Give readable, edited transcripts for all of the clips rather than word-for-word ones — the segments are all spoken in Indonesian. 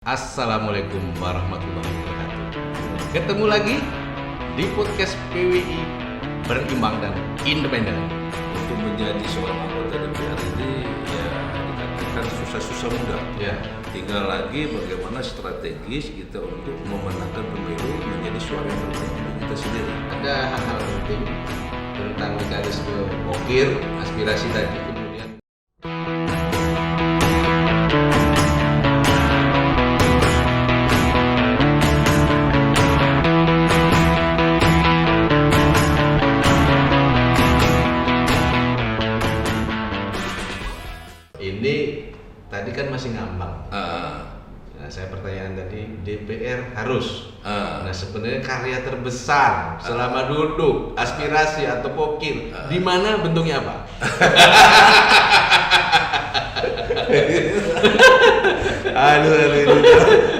Assalamualaikum warahmatullahi wabarakatuh. Ketemu lagi di podcast PWI Berimbang dan Independen. Untuk menjadi seorang anggota DPR ini ya dikatakan susah-susah mudah. Ya. Tinggal lagi bagaimana strategis kita untuk memenangkan pemilu menjadi suara yang terbaik untuk kita sendiri. Ada hal-hal penting tentang mekanisme pokir, aspirasi tadi, kemudian ini tadi kan masih ngambang. Nah, saya pertanyaan tadi DPR harus. Nah, sebenarnya karya terbesar selama duduk aspirasi atau pokir di mana bentuknya apa? Aduh,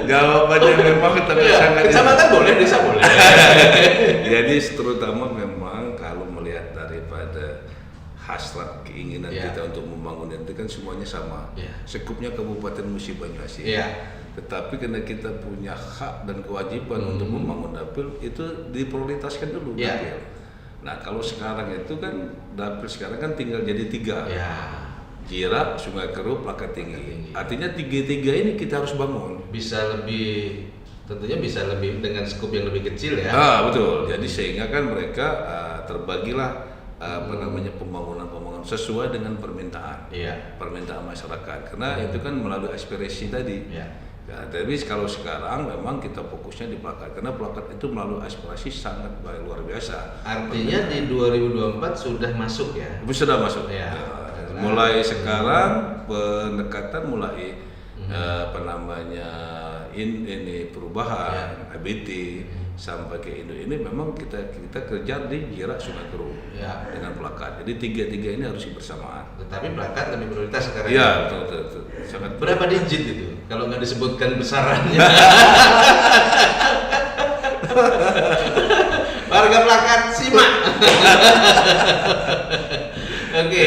jawabannya memang tapi sangat. Kecamatan boleh, desa boleh. Jadi terutama memang kalau melihat daripada hasrat keinginan kita untuk membangun itu kan semuanya sama. Sekupnya Kabupaten Musi Banyuasin. Tetapi karena kita punya hak dan kewajiban untuk membangun dapil itu diprioritaskan dulu dapil. Nah kalau sekarang itu kan dapil sekarang kan tinggal jadi 3. Jirak, Sungai Kerup, Plakat Tinggi. Artinya 3 ini kita harus bangun. Tentunya bisa lebih dengan skup yang lebih kecil ya. Betul. Jadi sehingga kan mereka terbagilah pembangunan sesuai dengan permintaan masyarakat. Karena itu kan melalui aspirasi tadi. Nah, tapi kalau sekarang memang kita fokusnya di plakat karena plakat itu melalui aspirasi sangat luar biasa. Artinya di 2024 sudah masuk ya? Sudah masuk. Mulai sekarang pendekatan mulai ini perubahan ABT sampai ke Indo ini memang kita kerja di Jirak Sungai Kerup dengan plakat. Jadi 3 ini harus bersamaan. Tetapi plakat lebih prioritas sekarang. Iya betul. Sangat. Berapa digit itu? Kalau nggak disebutkan besarannya. Warga plakat simak. Oke,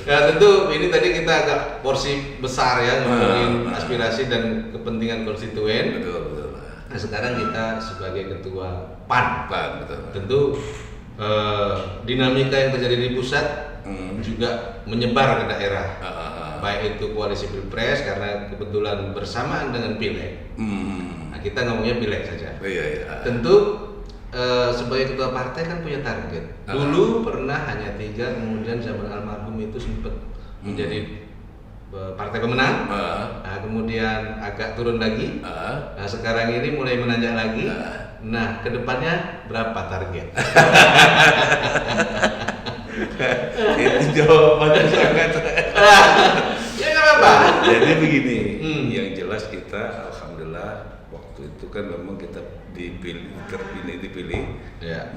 nah tentu ini tadi kita agak porsi besar ya ngomongin aspirasi dan kepentingan konstituen. Betul. Nah sekarang kita sebagai ketua PAN, betul. Tentu dinamika yang terjadi di pusat juga menyebar ke daerah. Baik itu koalisi pilpres karena kebetulan bersamaan dengan pileg. Nah, kita ngomongnya pileg saja. Tentu sebagai ketua partai kan punya target. Dulu pernah hanya 3, kemudian zaman almarhum itu sempat menjadi partai pemenang. Nah, kemudian agak turun lagi. Nah, sekarang ini mulai menanjak lagi. Nah, kedepannya berapa target? Itu jawabannya sangat. Ya nggak apa-apa. Jadi begini, yang jelas kita alhamdulillah waktu itu kan memang kita dipilih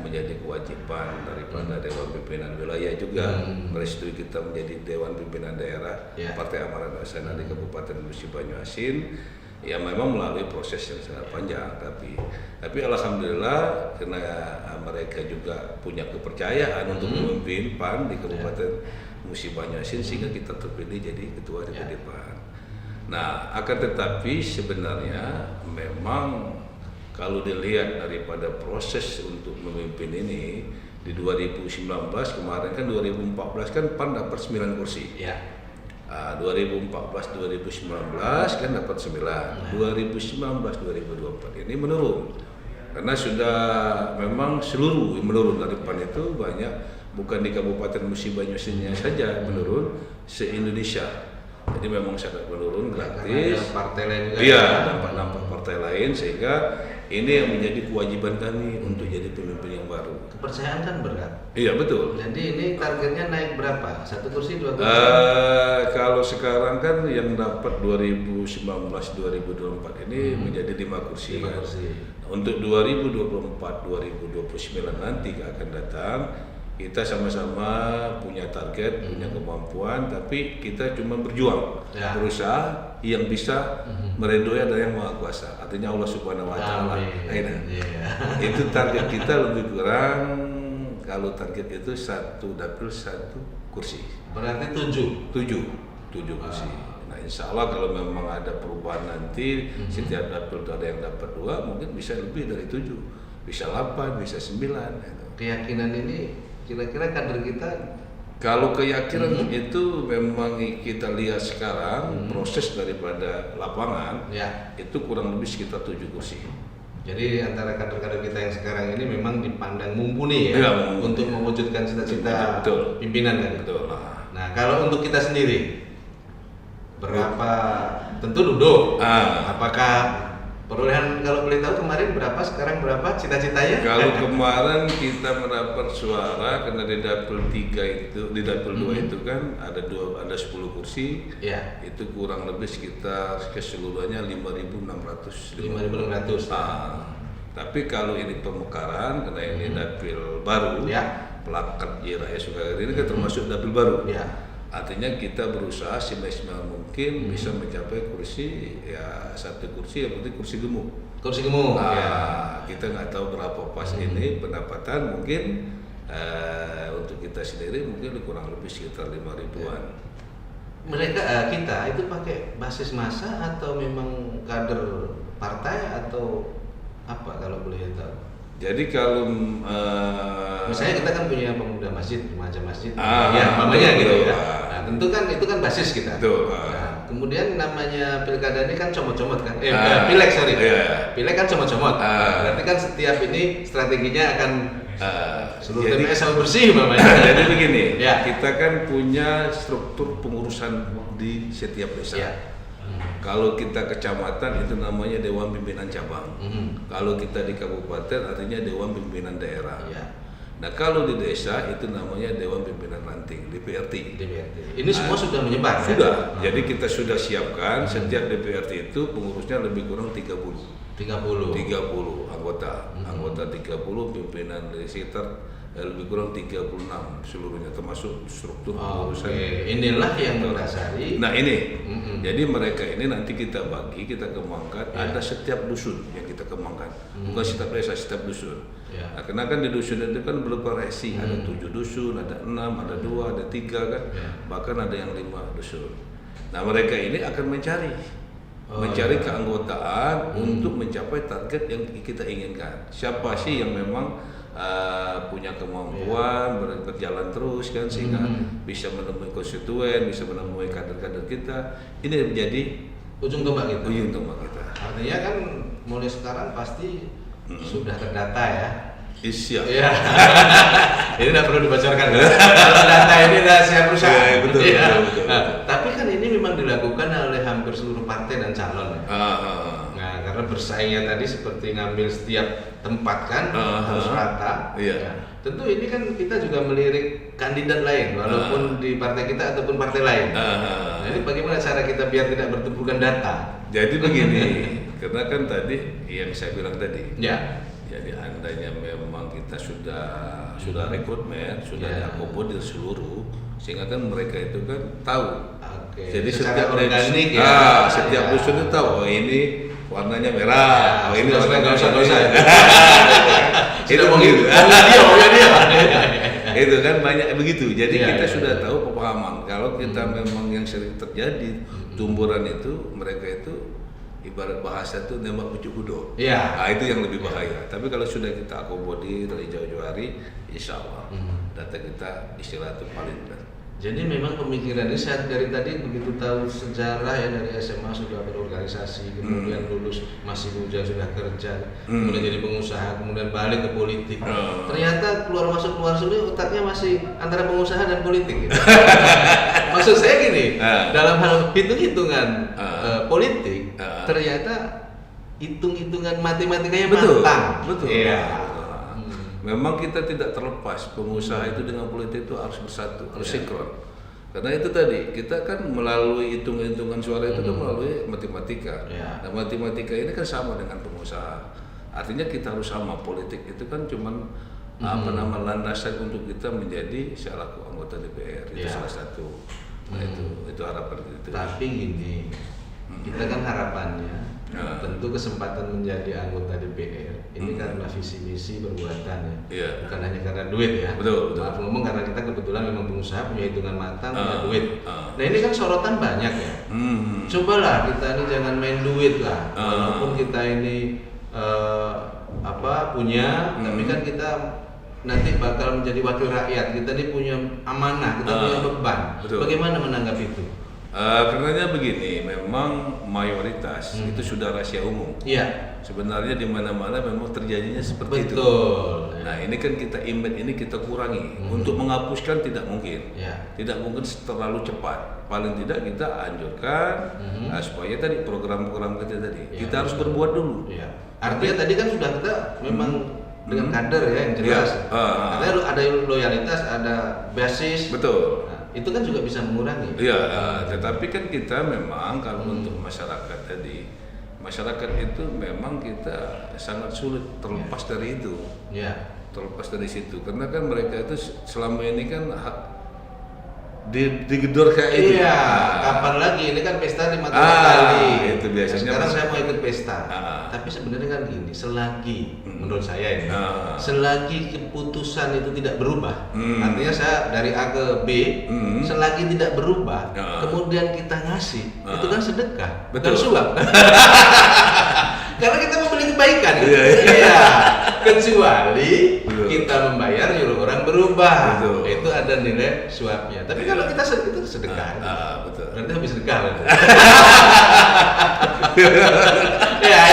menjadi kewajiban daripada Dewan Pimpinan Wilayah juga merestui kita menjadi Dewan Pimpinan Daerah Partai Amanat Nasional di Kabupaten Musi Banyuasin. Ya memang melalui proses yang sangat panjang, tapi alhamdulillah karena mereka juga punya kepercayaan untuk memimpin PAN di Kabupaten Musi Banyuasin sehingga kita terpilih jadi ketua DPD PAN. Nah, akan tetapi sebenarnya memang kalau dilihat daripada proses untuk memimpin ini di 2019 kemarin kan 2014 kan PAN dapat 9 kursi. 2014-2019 kan dapat 9. 2019-2024 ini menurun. Karena sudah memang seluruh menurun dari PAN itu banyak, bukan di Kabupaten Musi Banyuasinnya saja menurun, se-Indonesia. Jadi memang sangat menurun gratis. Partai lain juga. Nampak partai lain sehingga ini yang menjadi kewajiban kami untuk jadi pemimpin yang baru. Kepercayaan kan berat. Iya betul. Jadi ini targetnya naik berapa? 1 kursi, 2 kursi? Kalau sekarang kan yang dapat 2019-2024 ini menjadi 5 kursi. 5 kursi. Untuk 2024-2029 nanti akan datang. Kita sama-sama punya target, punya kemampuan, tapi kita cuma berjuang, berusaha yang bisa meridhoi ada yang Maha Kuasa. Artinya Allah Subhanahu Wa Taala. Itu target kita lebih kurang. Kalau target itu 1 dapil 1 kursi. Berarti 7 kursi. Nah insya Allah kalau memang ada perubahan nanti, setiap dapil ada yang dapat 2, mungkin bisa lebih dari 7, bisa 8, bisa 9. Gitu. Keyakinan ini kira-kira kader kita? Kalau keyakinan itu memang kita lihat sekarang proses daripada lapangan, itu kurang lebih sekitar 7 kursi. Jadi antara kader-kader kita yang sekarang ini memang dipandang mumpuni ya, untuk mewujudkan cita-cita pimpinan kan. Betul. Nah kalau untuk kita sendiri berapa, tentu duduk. Apakah perolehan, kalau boleh tahu kemarin berapa, sekarang berapa cita-citanya? Kalau kemarin kita mendapat suara karena di dapil 3 itu, di dapil 2 itu kan ada 10 kursi. Itu kurang lebih sekitar keseluruhannya 5.600. 5.600. Tapi kalau ini pemekaran karena ini dapil baru, Pelakat Jiraya Sukagiri ini kan termasuk dapil baru. Artinya kita berusaha semaksimal mungkin bisa mencapai kursi, ya 1 kursi, yang penting kursi gemuk. Kursi gemuk. Kita nggak tahu berapa pas ini pendapatan, mungkin untuk kita sendiri mungkin kurang lebih sekitar 5.000-an. Mereka kita itu pakai basis massa atau memang kader partai atau apa kalau boleh tahu? Jadi kalau misalnya kita kan punya pemuda masjid, remaja masjid, namanya gitu ya. Nah, tentu kan itu kan basis kita. Nah, kemudian namanya pilkada ini kan comot-comot kan, pileg sorry, pileg kan comot-comot. Berarti kan setiap ini strateginya akan seluruh TPS sama bersih namanya. Jadi begini, kita kan punya struktur pengurusan di setiap desa. Kalau kita kecamatan itu namanya Dewan Pimpinan Cabang. Kalau kita di kabupaten artinya Dewan Pimpinan Daerah. Nah kalau di desa itu namanya Dewan Pimpinan Ranting, DPRT. Ini semua sudah menyebar. Sudah. Jadi kita sudah siapkan setiap DPRT itu pengurusnya lebih kurang 30 anggota. Anggota 30, pimpinan di sekitar lebih kurang 36 seluruhnya, termasuk struktur pengurusan. Inilah yang mendasari. Nah ini, jadi mereka ini nanti kita bagi, kita kembangkan. Ada setiap dusun yang kita kembangkan, bukan setiap desa, setiap dusun. Nah, karena kan di dusun itu kan bervariasi, ada 7 dusun, ada 6, ada 2, ada 3 kan, bahkan ada yang 5 dusun. Nah mereka ini akan mencari keanggotaan untuk mencapai target yang kita inginkan. Siapa sih yang memang punya kemampuan berjalan terus kan, sehingga bisa menemui konstituen, bisa menemui kader-kader kita. Ini menjadi ujung tombak kita. Artinya kan mulai sekarang pasti sudah terdata ya. Siap. Ini tidak perlu dibocorkan. Kalau data ini rahasia perusahaan. Betul. Tapi kan ini memang dilakukan oleh hampir seluruh partai dan calon. Nah, karena bersaingnya tadi seperti ngambil setiap tempat kan, harus rata. Tentu ini kan kita juga melirik kandidat lain, walaupun di partai kita ataupun partai lain. Nah, ini bagaimana cara kita biar tidak bertumpukan data? Jadi begini, karena kan tadi yang saya bilang tadi. Jadi andainya memang kita sudah rekrutmen, sudah diakomodir seluruh, sehingga kan mereka itu kan tahu. Jadi setiap organik setiap dusun itu tahu, ini warnanya merah, ini warnanya nggak usah. Itu begitu. Itu kan banyak begitu. Jadi kita sudah tahu pemahaman. Kalau kita memang yang sering terjadi tumburan itu, mereka itu ibarat bahasa itu nembak pucuk kudo. Nah, itu yang lebih bahaya. Tapi kalau sudah kita akomodir dari jauh-jauh hari, insya Allah data kita istilah itu paling benar. Jadi memang pemikiran ini saya dari tadi begitu tahu sejarah ya, dari SMA sudah berorganisasi, kemudian lulus masih muda sudah kerja, kemudian jadi pengusaha, kemudian balik ke politik. Ternyata keluar masuk otaknya masih antara pengusaha dan politik. Gitu. Maksud saya gini, dalam hal hitung-hitungan politik, ternyata hitung-hitungan matematikanya matang. Betul. Memang kita tidak terlepas, pengusaha itu dengan politik itu harus bersatu, harus sinkron. Karena itu tadi, kita kan melalui hitung-hitungan suara itu kan melalui matematika. Nah matematika ini kan sama dengan pengusaha. Artinya kita harus sama, politik itu kan cuman landasan untuk kita menjadi selaku anggota DPR, itu salah satu. Nah itu harapan kita. Tapi gini, kita kan harapannya tentu kesempatan menjadi anggota DPR ini karena visi misi perbuatan ya, bukan hanya karena duit ya. Betul. Maaf ngomong karena kita kebetulan memang pengusaha punya hitungan matang, punya duit. Nah ini kan sorotan banyak ya. Cobalah kita ini jangan main duit lah, walaupun kita ini punya, tapi kan kita nanti bakal menjadi wakil rakyat. Kita ini punya amanah, kita punya beban. Betul. Bagaimana menanggapi itu? Karenanya begini, memang mayoritas itu sudah rahasia umum. Iya. Sebenarnya di mana-mana memang terjadinya seperti itu. Betul. Nah ini kan kita embed, ini kita kurangi. Untuk menghapuskan tidak mungkin. Ya. Tidak mungkin terlalu cepat. Paling tidak kita anjurkan supaya tadi program-program kita tadi. Ya, kita harus berbuat dulu. Ya. Artinya tadi kan sudah kita memang dengan kader ya yang jelas. Artinya ada loyalitas, ada basis. Betul. Itu kan juga bisa mengurangi. Iya, tetapi kan kita memang kalau untuk masyarakat tadi, masyarakat itu memang kita sangat sulit terlepas dari itu. Iya. Terlepas dari situ, karena kan mereka itu selama ini kan digedor kayak itu. Iya, kapan lagi? Ini kan pesta 5 tahun kali. Itu biasanya. Sekarang saya mau ikut pesta. Tapi sebenarnya kan gini, selagi menurut saya ini, selagi keputusan itu tidak berubah, artinya saya dari A ke B, selagi tidak berubah, kemudian kita ngasih, itu kan sedekah, bukan suap. Karena kita membeli kebaikan. Iya. Kecuali kita membayar nyuruh orang berubah. Betul. Itu ada nilai suapnya. Tapi kalau kita itu sedekah. Betul. Berarti habis sedekah. Ya.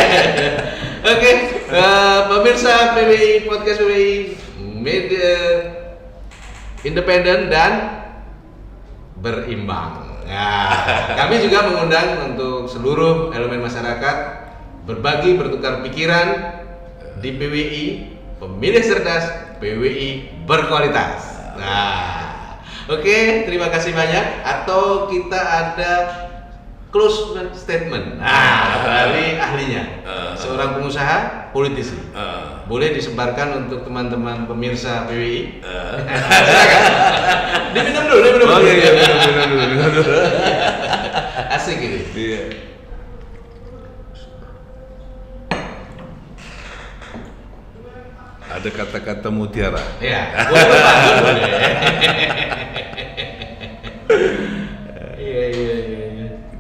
Oke, pemirsa PWI Podcast PWI media independen dan berimbang. Nah, kami juga mengundang untuk seluruh elemen masyarakat berbagi, bertukar pikiran di PWI, pemilih cerdas, PWI berkualitas. Nah, oke, terima kasih banyak. Atau kita ada close statement. Nah, dari ahlinya, seorang pengusaha, politisi. Boleh disebarkan untuk teman-teman pemirsa PWI. Diminum dulu. Minum dulu. Asik ini. Iya. Ada kata-kata mutiara. Iya. Boleh. Iya.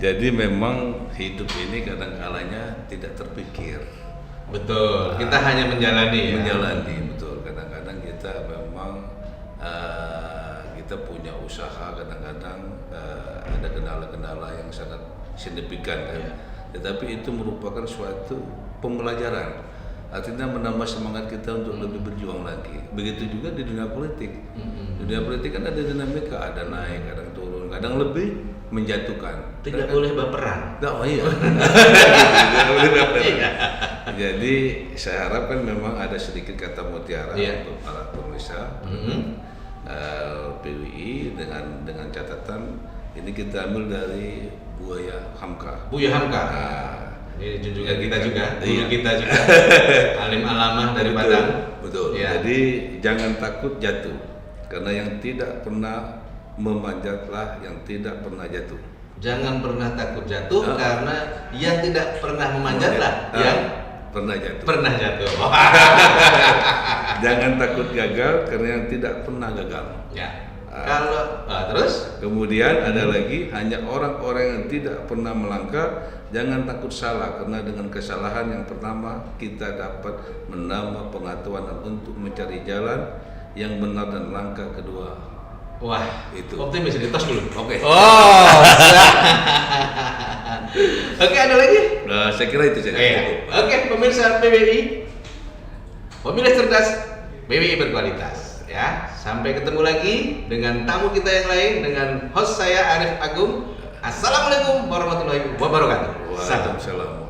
Jadi memang hidup ini kadang-kalanya tidak terpikir. Betul. Kita hanya menjalani. Menjalani, betul. Kadang-kadang kita memang kita punya usaha, kadang-kadang ada kendala-kendala yang sangat signifikan kan. Ya. Tetapi itu merupakan suatu pembelajaran. Artinya menambah semangat kita untuk lebih berjuang lagi. Begitu juga di dunia politik. Di dunia politik kan ada dinamika, ada naik, kadang turun, kadang lebih menjatuhkan. Tidak boleh baperan. Oh iya. Tidak boleh baperan. Jadi saya harapkan memang ada sedikit kata mutiara untuk para pemirsa PWI dengan catatan ini kita ambil dari Buya Hamka. Ini junjungan kita juga, guru kita juga, alim alamah dari Padang. Betul. Ya. Jadi jangan takut jatuh, karena yang tidak pernah memanjatlah yang tidak pernah jatuh. Jangan pernah takut jatuh karena yang tidak pernah memanjatlah yang pernah jatuh. Jangan takut gagal karena yang tidak pernah gagal. Ya. Kalau terus? Kemudian ada lagi, hanya orang-orang yang tidak pernah melangkah. Jangan takut salah, karena dengan kesalahan yang pertama kita dapat menambah pengetahuan untuk mencari jalan yang benar, dan langkah kedua. Wah, itu optimis, di tos dulu. Oke. Oke, ada lagi? Saya kira itu saja. Oke, pemirsa PWI, pemilih cerdas, PWI berkualitas. Ya, sampai ketemu lagi dengan tamu kita yang lain, dengan host saya Arif Agung. Assalamualaikum warahmatullahi wabarakatuh. Waalaikumsalam.